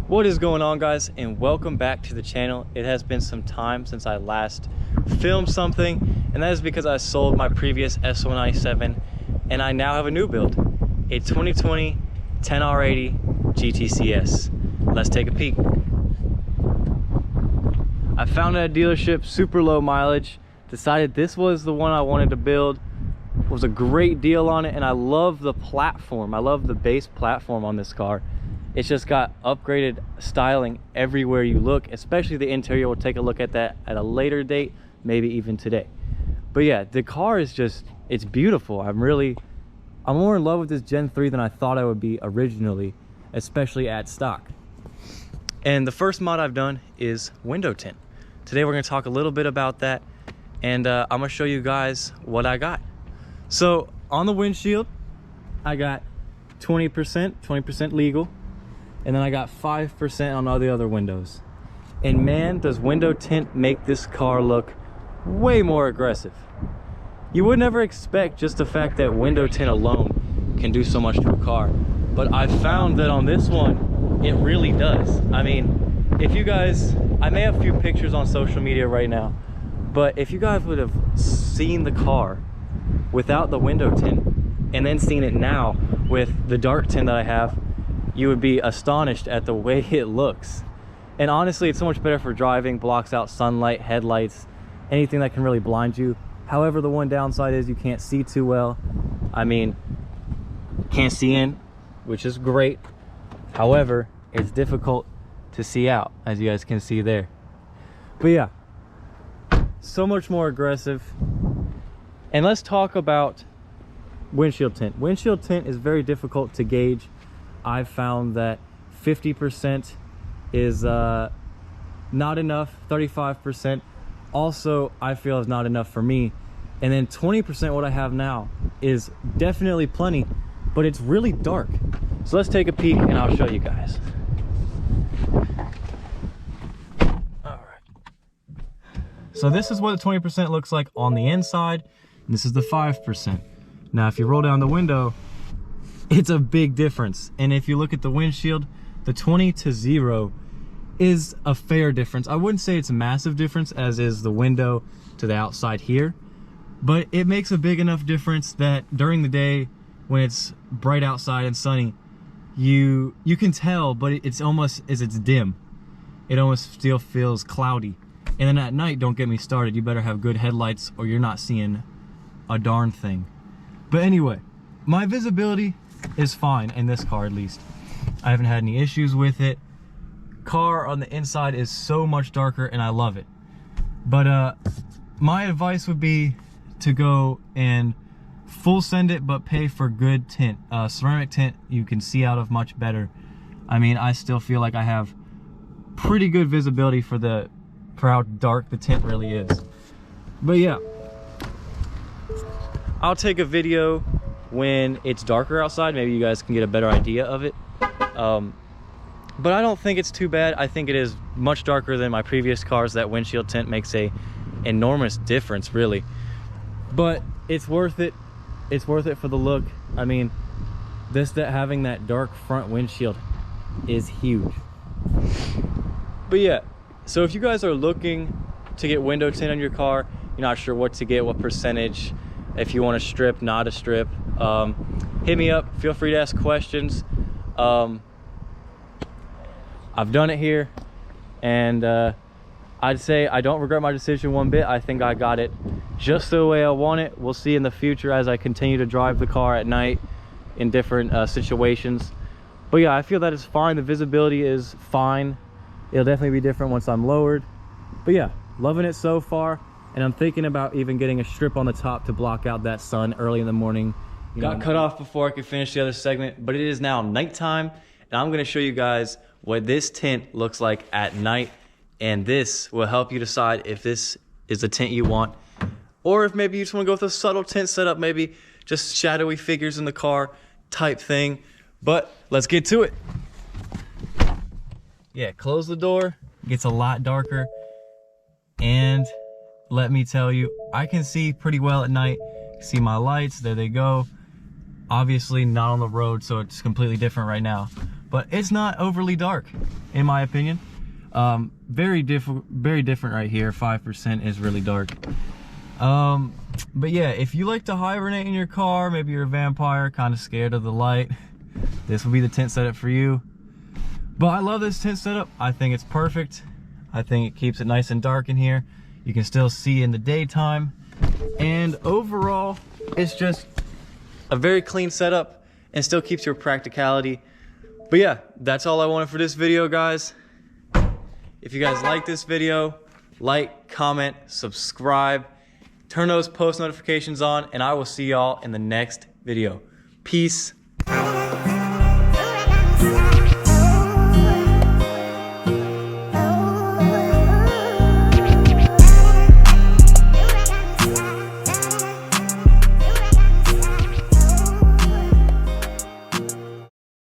What is going on, guys, and welcome back to the channel. It has been some time since I last filmed something, and that is because I sold my previous S197 and I now have a new build, a 2020 10R80 GTCS. Let's take a peek. I found it at a dealership, super low mileage, decided this was the one I wanted to build. It was a great deal on it, and I love the platform. I love the base platform on this car. It's just got upgraded styling everywhere you look, especially the interior. We'll take a look at that at a later date, maybe even today. But yeah, the car is just, it's beautiful. I'm more in love with this Gen 3 than I thought I would be originally, especially at stock. And the first mod I've done is window tint. Today we're gonna talk a little bit about that, and I'm gonna show you guys what I got. So on the windshield, I got 20% legal. And then I got 5% on all the other windows. And man, does window tint make this car look way more aggressive. You would never expect just the fact that window tint alone can do so much to a car. But I found that on this one, it really does. I mean, if you guys, I may have a few pictures on social media right now, but if you guys would have seen the car without the window tint and then seen it now with the dark tint that I have, you would be astonished at the way it looks. And honestly, it's so much better for driving, blocks out sunlight, headlights, anything that can really blind you. However, the one downside is you can't see too well. I mean, can't see in, which is great. However, it's difficult to see out, as you guys can see there. But yeah, so much more aggressive. And let's talk about windshield tint. Windshield tint is very difficult to gauge. I've found that 50% is not enough, 35% also I feel is not enough for me, and then 20%, what I have now, is definitely plenty, but it's really dark. So let's take a peek and I'll show you guys. Alright, so this is what the 20% looks like on the inside, and this is the 5%. Now if you roll down the window, it's a big difference. And if you look at the windshield, the 20 to 0 is a fair difference. I wouldn't say it's a massive difference, as is the window to the outside here, but it makes a big enough difference that during the day when it's bright outside and sunny, you can tell, but it's almost as it's dim. It almost still feels cloudy. And then at night, don't get me started, you better have good headlights or you're not seeing a darn thing. But anyway, my visibility is fine in this car, at least. I haven't had any issues with it. Car on the inside is so much darker and I love it. But my advice would be to go and full send it, but pay for good tint. Ceramic tint you can see out of much better. I mean, I still feel like I have pretty good visibility for how dark the tint really is. But yeah, I'll take a video when it's darker outside. Maybe you guys can get a better idea of it. But I don't think it's too bad. I think it is much darker than my previous cars. That windshield tint makes a enormous difference, really. But it's worth it. It's worth it for the look. I mean, having that dark front windshield is huge. But yeah, so if you guys are looking to get window tint on your car, you're not sure what to get, what percentage, if you want a strip, not a strip, hit me up. Feel free to ask questions. I've done it here, and I'd say I don't regret my decision one bit. I think I got it just the way I want it. We'll see in the future as I continue to drive the car at night in different situations. But yeah, I feel that it's fine. The visibility is fine. It'll definitely be different once I'm lowered. But yeah, loving it so far. And I'm thinking about even getting a strip on the top to block out that sun early in the morning. Got cut off before I could finish the other segment, but it is now nighttime, and I'm gonna show you guys what this tint looks like at night. And this will help you decide if this is the tint you want, or if maybe you just wanna go with a subtle tint setup, maybe just shadowy figures in the car type thing. But let's get to it. Yeah, close the door, gets a lot darker, and let me tell you, I can see pretty well at night. See my lights, there they go. Obviously not on the road, so it's completely different right now, but it's not overly dark. in my opinion. Very different right here. 5% is really dark. But yeah, if you like to hibernate in your car, maybe you're a vampire, kind of scared of the light, this will be the tint setup for you. But I love this tint setup. I think it's perfect. I think it keeps it nice and dark in here. You can still see in the daytime. And overall, it's just a very clean setup and still keeps your practicality. But yeah, that's all I wanted for this video, guys. If you guys like this video, like, comment, subscribe, turn those post notifications on, and I will see y'all in the next video. Peace.